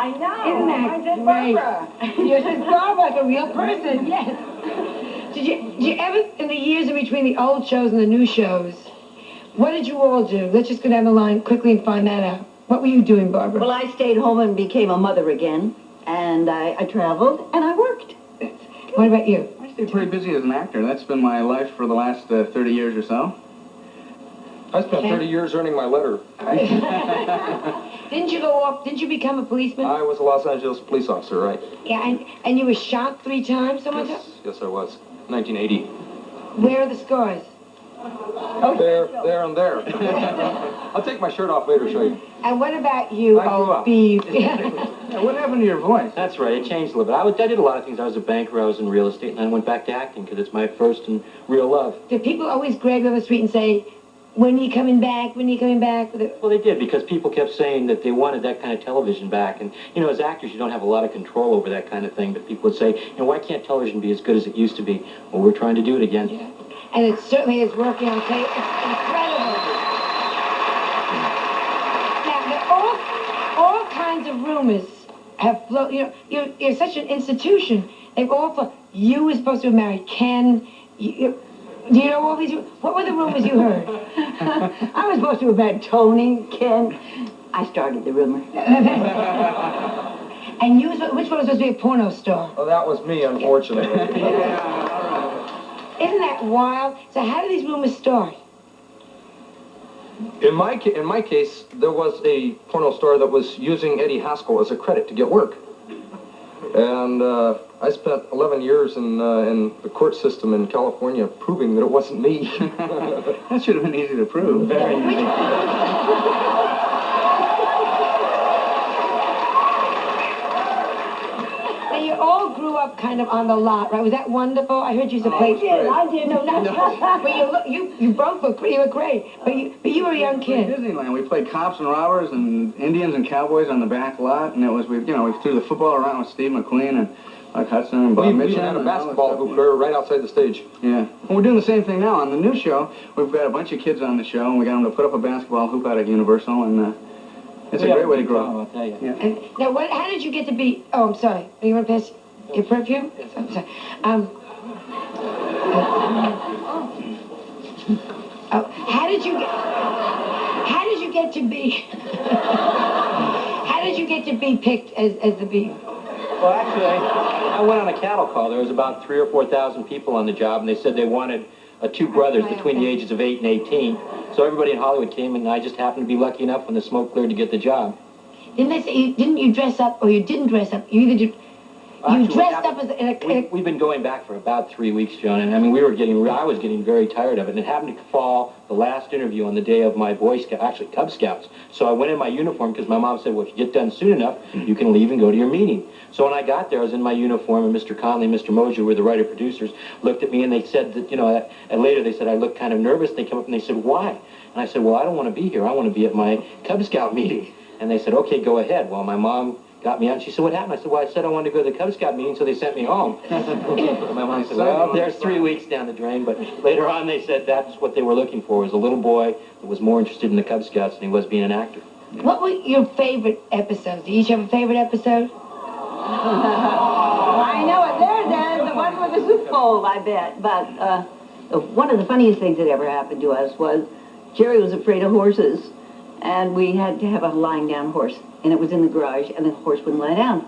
I know. Isn't that great? Barbara. You're just Barbara, like a real person, yes. Did you ever, in the years in between the old shows and the new shows, what did you all do? Let's just go down the line quickly and find that out. What were you doing, Barbara? Well, I stayed home and became a mother again, and I traveled, and I worked. What about you? I stayed pretty busy as an actor. That's been my life for the last 30 years or so. I spent 30 years earning my letter. Didn't you go off? Didn't you become a policeman? I was a Los Angeles police officer, right? Yeah, and you were shot 3 times? Yes, I was. 1980. Where are the scars? Oh, there, and there. I'll take my shirt off later, show you. And what about you, old Beaver? Yeah, what happened to your voice? That's right, it changed a little bit. I did a lot of things. I was a banker, I was in real estate, and then I went back to acting because it's my first and real love. Did people always grab you on the street and say, when are you coming back? When are you coming back? Well, they did, because people kept saying that they wanted that kind of television back. And, you know, as actors, you don't have a lot of control over that kind of thing. But people would say, you know, why can't television be as good as it used to be? Well, we're trying to do it again. Yeah. And it certainly is working on tape. It's incredible. Now, there are all kinds of rumors have flown. You know, you're such an institution. They've all flown. You were supposed to have married Ken. Do you know all these? What were the rumors you heard? I was supposed to have had Tony, Ken. I started the rumor. And you, which one was supposed to be a porno star? Oh, that was me, unfortunately. Isn't that wild? So how did these rumors start? In my case, there was a porno star that was using Eddie Haskell as a credit to get work. And I spent 11 years in the court system in California proving that it wasn't me. That should have been easy to prove. Very easy. Now, you all grew up kind of on the lot, right? Was that wonderful? I heard you used to play. I did. No, not But you both look pretty. You were great. But you were a young kid. Disneyland. We played cops and robbers and Indians and cowboys on the back lot, and it was we threw the football around with Steve McQueen and Mike Hudson and Bob Mitchell. We had a basketball hoop there right outside the stage. Yeah. Well, we're doing the same thing now on the new show. We've got a bunch of kids on the show, and we got them to put up a basketball hoop out at Universal, and it's a great way to grow up. I'll tell you. Yeah. And now, how did you get to be? Oh, I'm sorry. You want to pass your perfume? I'm sorry. How did you get to be? How did you get to be picked as the Beaver? Well, actually, I went on a cattle call. There was about 3,000 or 4,000 people on the job, and they said they wanted 2 brothers between the ages of 8 and 18. So everybody in Hollywood came, and I just happened to be lucky enough when the smoke cleared to get the job. Didn't they say didn't you dress up or you didn't dress up? You either did. You dressed up as We've been going back for about 3 weeks, Joan, and I mean, I was getting very tired of it, and it happened to fall the last interview on the day of my Cub Scouts. So I went in my uniform because my mom said, well, if you get done soon enough, you can leave and go to your meeting. So when I got there, I was in my uniform, and Mr. Conley and Mr. Mosier were the writer-producers, looked at me, and they said that, and later they said I looked kind of nervous. They came up and they said, why? And I said, well, I don't want to be here. I want to be at my Cub Scout meeting. And they said, okay, go ahead. Well, my mom got me out, and she said, what happened? I said, well, I said I wanted to go to the Cub Scout meeting, so they sent me home. My mom said, well, there's 3 weeks down the drain, but later on they said that's what they were looking for, was a little boy that was more interested in the Cub Scouts than he was being an actor. What were your favorite episodes? Do you each have a favorite episode? I know it. There's the one with the Super Bowl, I bet. But one of the funniest things that ever happened to us was Jerry was afraid of horses, and we had to have a lying down horse. And it was in the garage, and the horse wouldn't lie down.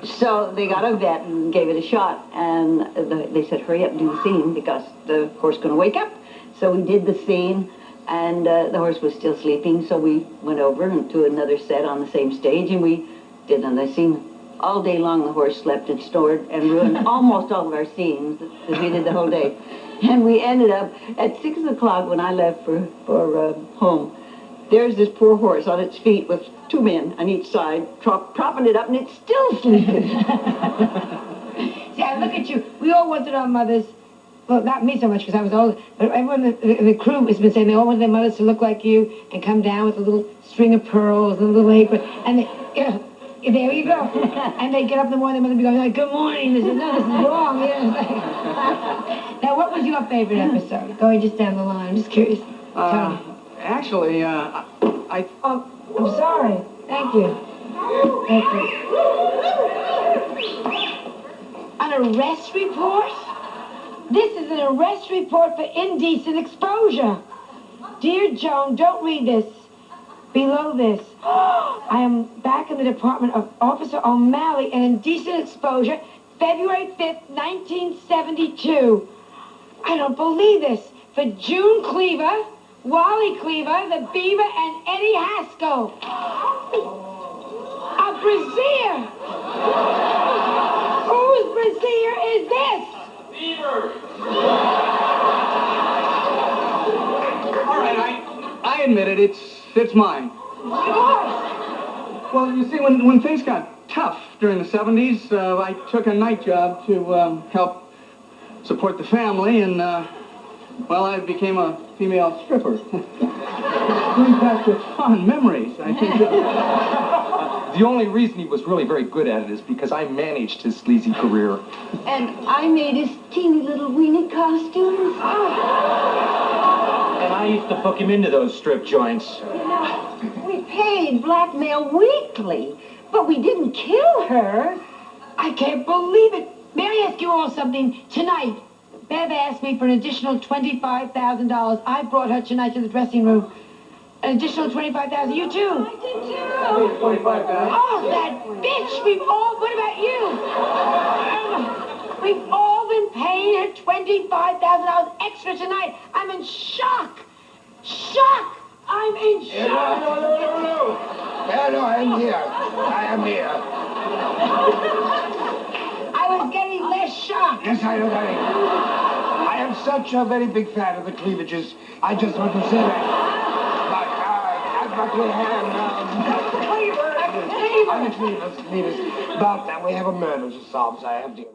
So they got a vet and gave it a shot, and they said, hurry up and do the scene because the horse is going to wake up. So we did the scene, and the horse was still sleeping, so we went over to another set on the same stage, and we did another scene. All day long, the horse slept and snored and ruined almost all of our scenes that we did the whole day. And we ended up at 6 o'clock when I left for home. There's this poor horse on its feet with 2 men on each side, propping it up, and it's still sleeping. See, I look at you. We all wanted our mothers, well, not me so much because I was old, but everyone in the crew has been saying they all wanted their mothers to look like you and come down with a little string of pearls and a little apron. And they, there you go. And they get up in the morning, their mother be going like, good morning. They say, no, this is wrong. Now, what was your favorite episode? Going just down the line. I'm just curious. Actually, Oh, I'm sorry. Thank you. An arrest report? This is an arrest report for indecent exposure. Dear Joan, don't read this. Below this, I am back in the department of Officer O'Malley and indecent exposure, February 5th, 1972. I don't believe this. For June Cleaver, Wally Cleaver, the Beaver, and Eddie Haskell. A brassiere! Whose brassiere is this? All right, I admit it. It's mine. Yours! Well, you see, when things got tough during the 70s, I took a night job to help support the family, and, well, I became a female stripper. Brings back to fond memories, I think. The only reason he was really very good at it is because I managed his sleazy career. And I made his teeny little weenie costumes. And I used to book him into those strip joints. You know, we paid blackmail weekly, but we didn't kill her. I can't believe it. May I ask you all something? Tonight, Bev asked me for an additional $25,000. I brought her tonight to the dressing room. An additional $25,000. You too. I did too. 25,000. Oh, that bitch! We've all. What about you? We've all been paying her $25,000 extra tonight. I'm in shock. Shock. I'm in shock. No, I'm here. I am here. I was getting less shocked. Yes, I know, darling. I am such a very big fan of the cleavages. I just want to say that. But, I'm a cleavers. But we have a murder to solve, so I have to get